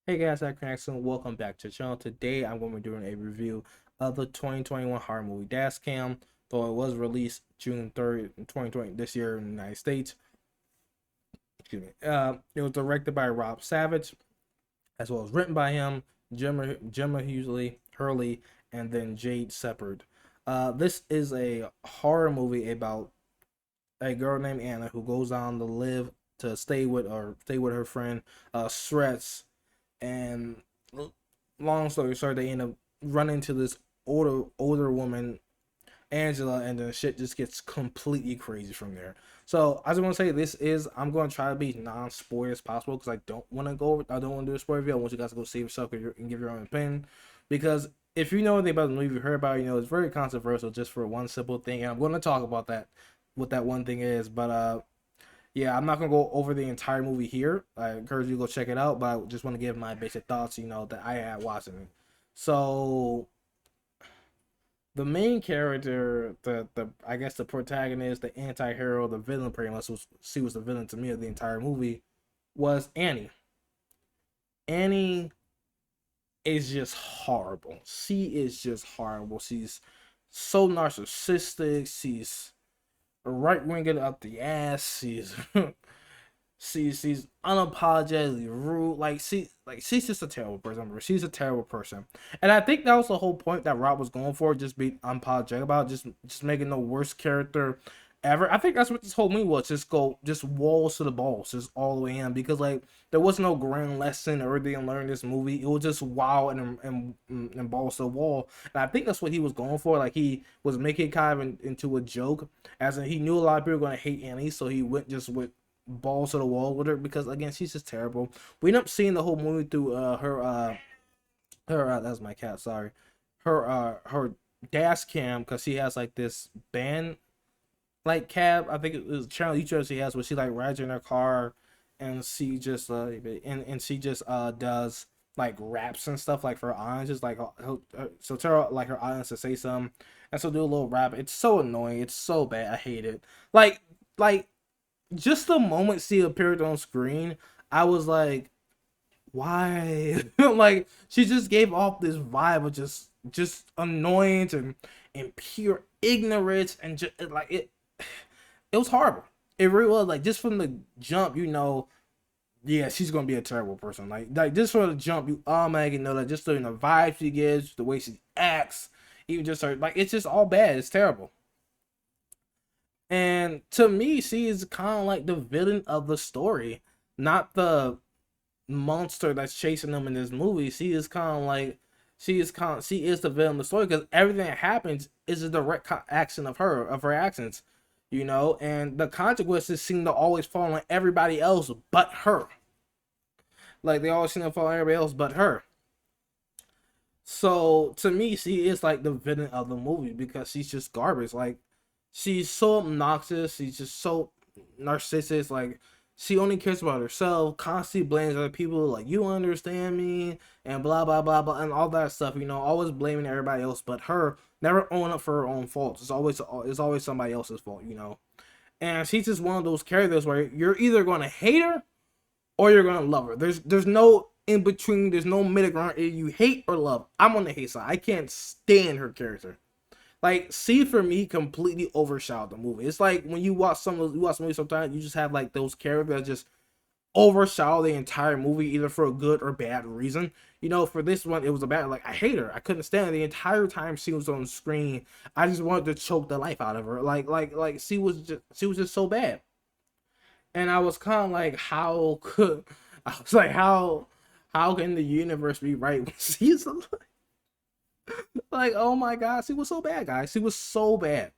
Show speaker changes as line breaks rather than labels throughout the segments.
Hey guys, I'm Connection. Welcome back to the channel. Today I'm going to be doing a review of the 2021 horror movie DashCame, though it was released June 3rd, 2020 this year in the United States. Excuse me. It was directed by Rob Savage, as well as written by him, Gemma Hurley, and then Jade Shepard. This is a horror movie about a girl named Anna who goes on to live to stay with her friend Shreds, and long story short, they end up running into this older woman, Angela, and then shit just gets completely crazy from there. So I just want to say I'm going to try to be non-spoiler as possible because I don't want to do a spoiler review. I want you guys to go see yourself and give your own opinion, because if you know anything about the movie, you heard about it, it's very controversial just for one simple thing, and I'm going to talk about that, what that one thing is. But yeah, I'm not gonna go over the entire movie here. I encourage you to go check it out, but I just want to give my basic thoughts, that I had watching it. So the main character, the I guess the protagonist, the anti-hero, the villain, pretty much she was the villain to me of the entire movie, was Annie. Annie is just horrible. She is just horrible. She's so narcissistic. She's right winged up the ass. She's she's unapologetically rude. She's just a terrible person. She's a terrible person, and I think that was the whole point that Rob was going for. Just be unapologetic about just making the worst character ever. I think that's what this whole movie was. Just walls to the balls, just all the way in, because like there was no grand lesson or anything learned in this movie. It was just wow and balls to the wall. And I think that's what he was going for. Like he was making it kind of into a joke, as in he knew a lot of people were going to hate Annie, so he went just with balls to the wall with her, because again she's just terrible. We end up seeing the whole movie through her that's my cat, sorry, her dash cam, because she has like this band like cab, I think it was channel YouTube she has, where she like rides in her car, and she just and she just does like raps and stuff like for her audience, just like so tell like her audience to say something, and so do a little rap. It's so annoying, it's so bad, I hate it. Like just the moment she appeared on screen, I was like, why? Like she just gave off this vibe of just annoyance and pure ignorance, and just like it was horrible. It really was. Like just from the jump, yeah, she's gonna be a terrible person. Like just from the jump, you automatically know that, just the vibe she gives, the way she acts, even just her, like it's just all bad. It's terrible. And to me, she is kind of like the villain of the story, not the monster that's chasing them in this movie. She is the villain of the story, because everything that happens is a direct action of her actions, and the consequences seem to always fall on everybody else but her. Like they always seem to fall on everybody else but her. So to me, she is like the villain of the movie, because she's just garbage. Like she's so obnoxious. She's just so narcissistic. Like she only cares about herself. Constantly blames other people. Like you don't understand me, and blah blah blah blah, and all that stuff. Always blaming everybody else but her. Never owning up for her own faults. It's always somebody else's fault. And she's just one of those characters where you're either gonna hate her or you're gonna love her. There's no in between. There's no middle ground. Either you hate or love. I'm on the hate side. I can't stand her character. Like, see, for me, completely overshadowed the movie. It's like when you watch movies, sometimes you just have like those characters that just overshadow the entire movie, either for a good or bad reason. For this one, it was a bad. Like I hate her. I couldn't stand her the entire time she was on screen. I just wanted to choke the life out of her. Like she was just so bad. And I was kind of like, I was like, how can the universe be right when she's like, oh my god, she was so bad, guys. She was so bad.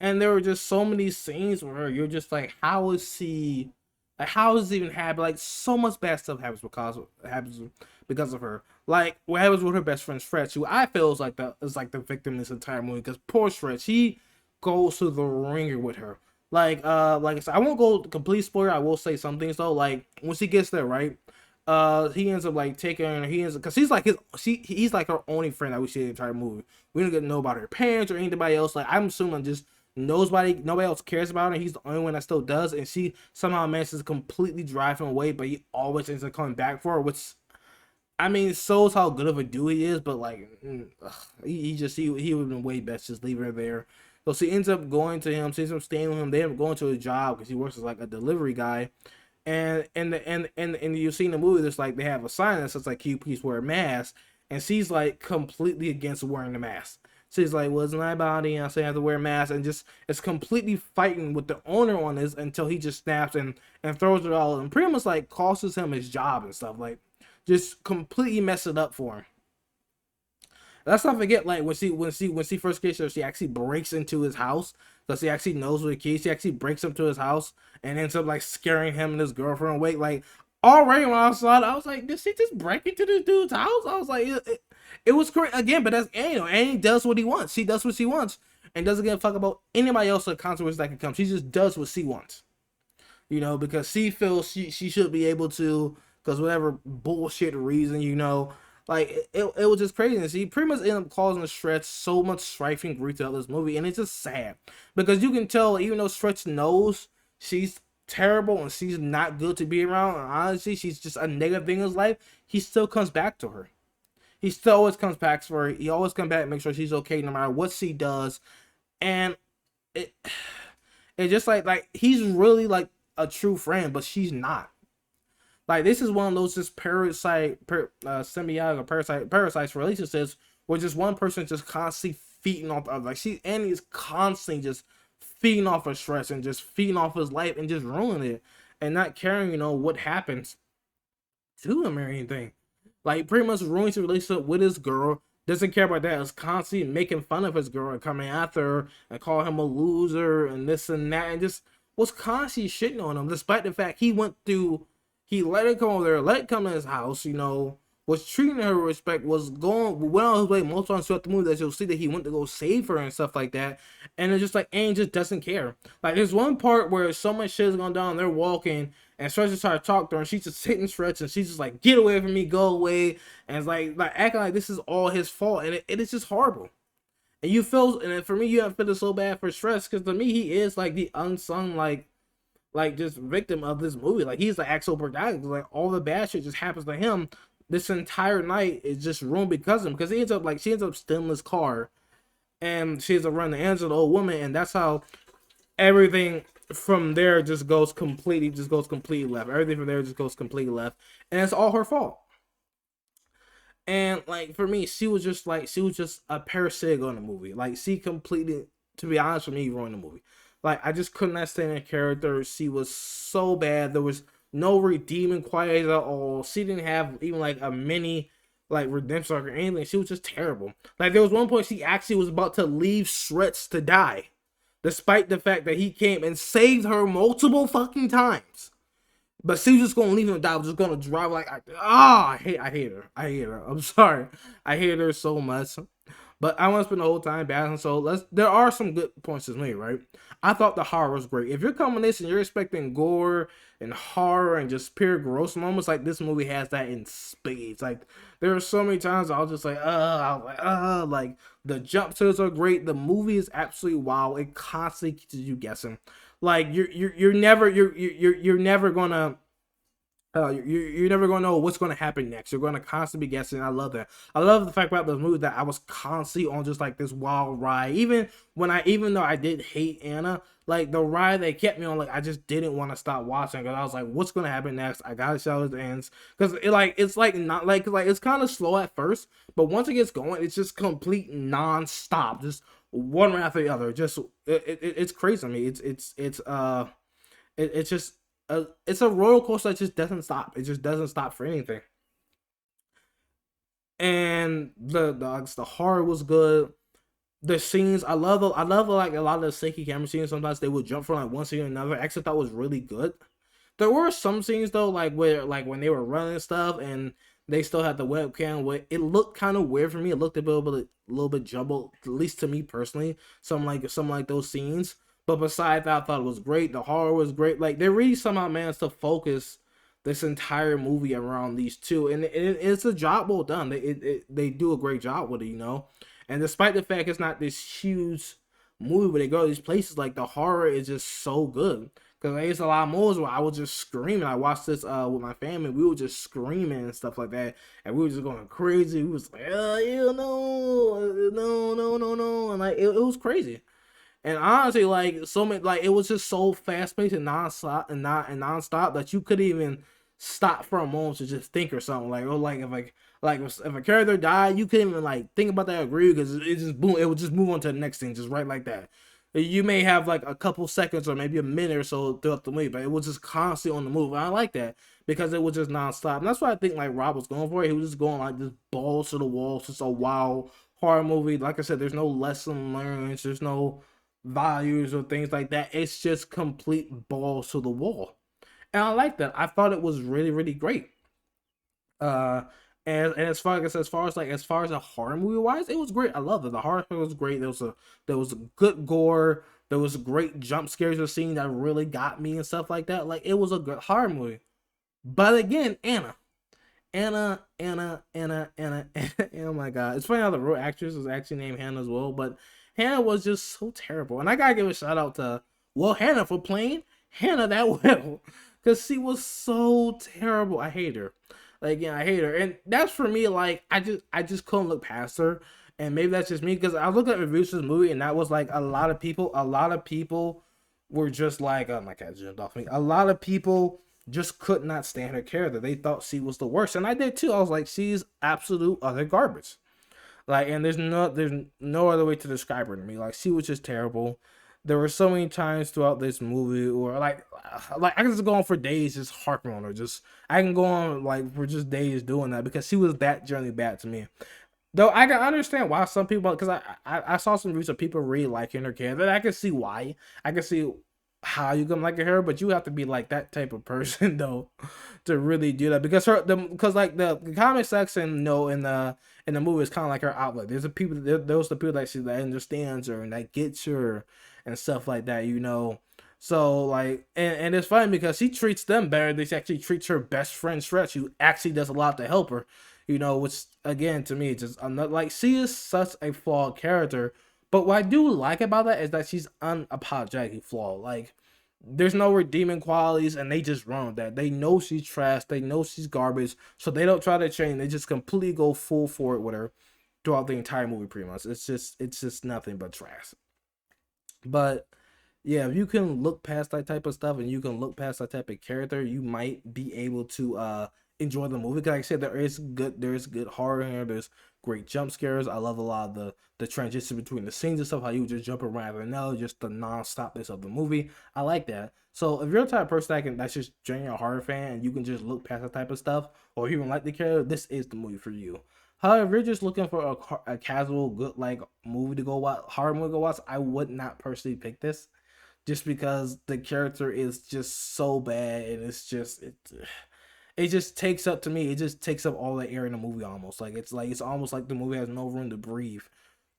And there were just so many scenes where you're just like, how is she, like, how does this even happen? Like, so much bad stuff happens because of her. Like, what happens with her best friend Fred, who I feel is like the victim in this entire movie, because poor Fred, she goes to the ringer with her. Like I said, I won't go complete spoiler. I will say some things though. Like when she gets there, right? He ends up like taking her. He ends up, because he's like her only friend that we see in the entire movie. We don't get to know about her parents or anybody else. Like I'm assuming just nobody else cares about her. He's the only one that still does, and she somehow manages to completely drive him away, but he always ends up coming back for her, which I mean, shows how good of a dude he is, but like, he would have been way best just leaving her there. So she ends up going to him, she ends up staying with him. They end up going to his job because he works as like a delivery guy. And you see in the movie, there's like they have a sign that says like, "Can you please wear a mask?" And she's like completely against wearing the mask. She's like, "Well, it's my body, I say I have to wear a mask," and just it's completely fighting with the owner on this until he just snaps and throws it all and pretty much like costs him his job and stuff, like just completely mess it up for him. Let's not forget, like when she first gets there, she actually breaks into his house because she actually knows where the key is. She actually breaks into his house and ends up like scaring him and his girlfriend away. Like already when I saw it, I was like, did she just break into this dude's house? I was like, it was correct again, but that's Annie. Annie does what he wants. She does what she wants and doesn't give a fuck about anybody else's consequences that can come. She just does what she wants, because she feels she should be able to, because whatever bullshit reason, like it was just crazy. And she pretty much ended up causing Stretch so much strife and grief throughout this movie, and it's just sad because you can tell, even though Stretch knows she's terrible and she's not good to be around, and honestly, she's just a negative thing in his life, he still comes back to her. He still always comes back for her. He always comes back and make sure she's okay no matter what she does, and it it's just like he's really like a true friend, but she's not. Like this is one of those just symbiotic or parasites relationships where just one person just constantly feeding off the other. Like Annie is constantly just feeding off her stress and just feeding off his life and just ruining it and not caring, what happens to him or anything. Like pretty much ruins his relationship with his girl. Doesn't care about that. Is constantly making fun of his girl and coming after her and call him a loser and this and that, and just was constantly shitting on him, despite the fact he let it come over there, let it come to his house, was treating her with respect, went on his way multiple times throughout the movie that you'll see that he went to go save her and stuff like that. And it's just like Anne just doesn't care. Like there's one part where so much shit is going down, they're walking, and Stretch is trying to talk to her, and she's just hitting Stretch, and she's just like, "Get away from me, go away," and it's like acting like this is all his fault, and it is just horrible. And you feel, and for me, you have feel so bad for Stretch because to me he is like the unsung just victim of this movie. Like he's the actual protagonist. Like all the bad shit just happens to him. This entire night is just ruined because of him. Because she ends up stealing his car, and she ends up running the answer to the old woman, and that's how everything from there just goes completely left. Everything from there just goes completely left, and it's all her fault. And like for me, she was just a parasitic on the movie. Like she completely, to be honest with me, ruined the movie. Like I just could not stand her character. She was so bad. There was no redeeming qualities at all. She didn't have even like a mini like redemption arc or anything. She was just terrible. Like there was one point she actually was about to leave Stretch to die, despite the fact that he came and saved her multiple fucking times. But she was just gonna leave him to die. I was just gonna drive like I hate her. I hate her. I'm sorry. I hate her so much. But I want to spend the whole time balancing. So there are some good points to me, right? I thought the horror was great. If you're coming this and you're expecting gore and horror and just pure gross moments, like this movie has that in spades. Like there are so many times I was just like, like the jump scares are great. The movie is absolutely wild. It constantly keeps you guessing. Like you're never gonna. You're never gonna know what's gonna happen next. You're gonna constantly be guessing. I love that. I love the fact about this movie that I was constantly on just like this wild ride. Even though I did hate Anna, like the ride they kept me on, like I just didn't want to stop watching because I was like, what's gonna happen next? I gotta see how it ends because it's kind of slow at first, but once it gets going, it's just complete non-stop, just one right after the other. Just it's crazy. I mean, it's just it's a roller coaster that just doesn't stop. It just doesn't stop for anything. And the horror was good. The scenes, I love like a lot of the shaky camera scenes. Sometimes they would jump from like one scene to another. I actually thought was really good. There were some scenes though, like where like when they were running stuff and they still had the webcam, where it looked kind of weird for me. It looked a little bit jumbled, at least to me personally. Some like those scenes. But besides that, I thought it was great. The horror was great. Like they really somehow managed to focus this entire movie around these two, and it's a job well done. They do a great job with it. And despite the fact it's not this huge movie where they go to these places, like the horror is just so good Because I used a lot of movies where I was just screaming. I watched this with my family. We were just screaming and stuff like that, and we were just going crazy. We was like, ew, no, no, no, no, no, and like it was crazy. And honestly, like so many, like it was just so fast paced and nonstop and nonstop that you couldn't even stop for a moment to just think or something. Like, oh, like if a character died, you couldn't even like think about that or agree because it just boom, it would just move on to the next thing, just right like that. You may have like a couple seconds or maybe a minute or so throughout the movie, but it was just constantly on the move. And I like that because it was just nonstop. And that's what I think like Rob was going for. He was just going like just balls to the wall. It's just a wild horror movie. Like I said, there's no lesson learned. There's no values or things like that. It's just complete balls to the wall. And I like that. I thought it was really, really great. Uh and as far as a horror movie wise, it was great. I love it. The horror was great. There was a good gore. There was great jump scares or scene that really got me and stuff like that. Like it was a good horror movie. But again, Anna. Oh my god. It's funny how the real actress was actually named Hannah as well, but Hannah was just so terrible. And I gotta give a shout out to Hannah for playing Hannah that well. Cause she was so terrible. I hate her. Like yeah, I hate her. And that's for me, like I just couldn't look past her. And maybe that's just me because I was looking at reviews of this movie and that was like a lot of people were just like, oh my god, jumped off me. A lot of people just could not stand her character. They thought she was the worst, and I did too. I was like, she's absolute other garbage. Like, and there's no other way to describe her to me. Like, she was just terrible. There were so many times throughout this movie, or like I can just go on for days just harping on her. Just I can go on like for just days doing that because she was that generally bad to me. Though I can understand why some people, because I saw some reviews of people really liking her character. I can see why. I can see how you can like her, but you have to be like that type of person though to really do that because because like the comic section, no, in the movie is kind of like her outlet. There's the people, those the people that understands her and that gets her and stuff like that, you know. So like, and it's funny because she treats them better than she actually treats her best friend Stretch, who actually does a lot to help her, you know. Which again to me, just I'm not like she is such a flawed character. But what I do like about that is that she's unapologetically flawed. Like, there's no redeeming qualities, and they just run with that. They know she's trash. They know she's garbage, so they don't try to change. They just completely go full for it with her throughout the entire movie, pretty much. It's just nothing but trash. But yeah, if you can look past that type of stuff and you can look past that type of character, you might be able to enjoy the movie. Cause like I said, there's good horror here. There's great jump scares. I love a lot of the transition between the scenes and stuff. How you just jump around and now just the non-stopness of the movie. I like that. So if you're the type of person that's just genuine a horror fan and you can just look past that type of stuff, or even like the character, this is the movie for you. However, if you're just looking for a casual, good like movie to go watch, horror movie to go watch, I would not personally pick this just because the character is just so bad and it just takes up to me, it just takes up all the air in the movie almost. Like it's almost like the movie has no room to breathe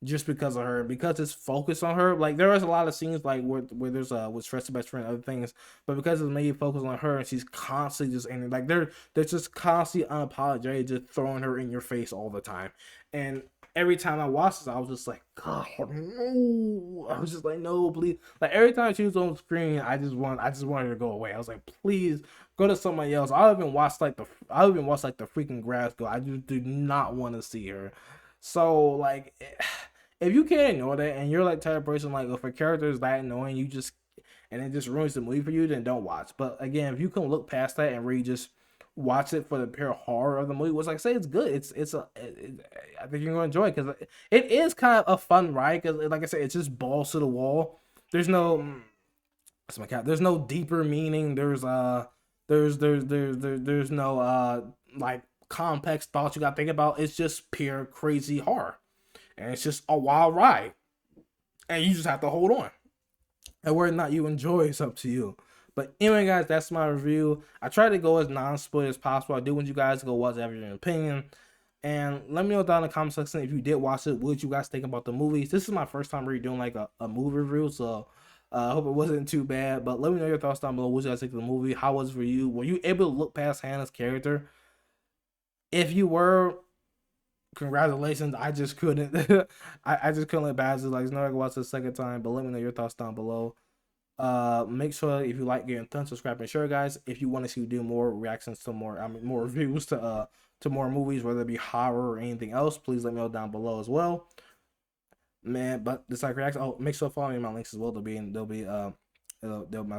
just because of her, because it's focused on her. Like there is a lot of scenes like where there's with Stress best friend and other things, but because it's made focus on her and she's constantly just in like they're just constantly unapologetic, just throwing her in your face all the time. And every time I watched this, I was just like, God, no. I was just like, no, please. Like every time she was on screen, I just wanted her to go away. I was like, please go to somebody else. I even watch like the freaking grass girl. I just do not want to see her. So like, if you can't ignore that and you're like type of person like if a character is that annoying, you just and it just ruins the movie for you, then don't watch. But again, if you can look past that and really just watch it for the pure horror of the movie, which like I say, it's good. I think you're gonna enjoy it because it is kind of a fun ride. Because like I said, it's just balls to the wall. There's no, that's my cat. There's no deeper meaning. There's no like complex thoughts you gotta think about. It's just pure crazy horror, and it's just a wild ride, and you just have to hold on. And whether or not you enjoy, it's up to you. But anyway, guys, that's my review. I try to go as non-spoiler as possible. I do want you guys to go watch every opinion. And let me know down in the comment section if you did watch it. What did you guys think about the movies? This is my first time really doing like a movie review, so I hope it wasn't too bad. But let me know your thoughts down below. What did you guys think of the movie? How was it for you? Were you able to look past Hannah's character? If you were, congratulations. I just couldn't. I just couldn't let Basil like no I can watch it the second time. But let me know your thoughts down below. Make sure if you like getting done, subscribe and share, guys. If you want to see do more reactions to more, more reviews to more movies, whether it be horror or anything else, please let me know down below as well, man. But this like reaction. Oh, make sure to follow me in my links as well. My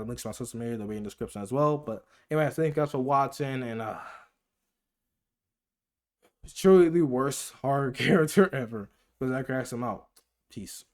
links to my social media. They'll be in the description as well. But anyway, thank you guys for watching, and it's truly the worst horror character ever. But that cracks him out. Peace.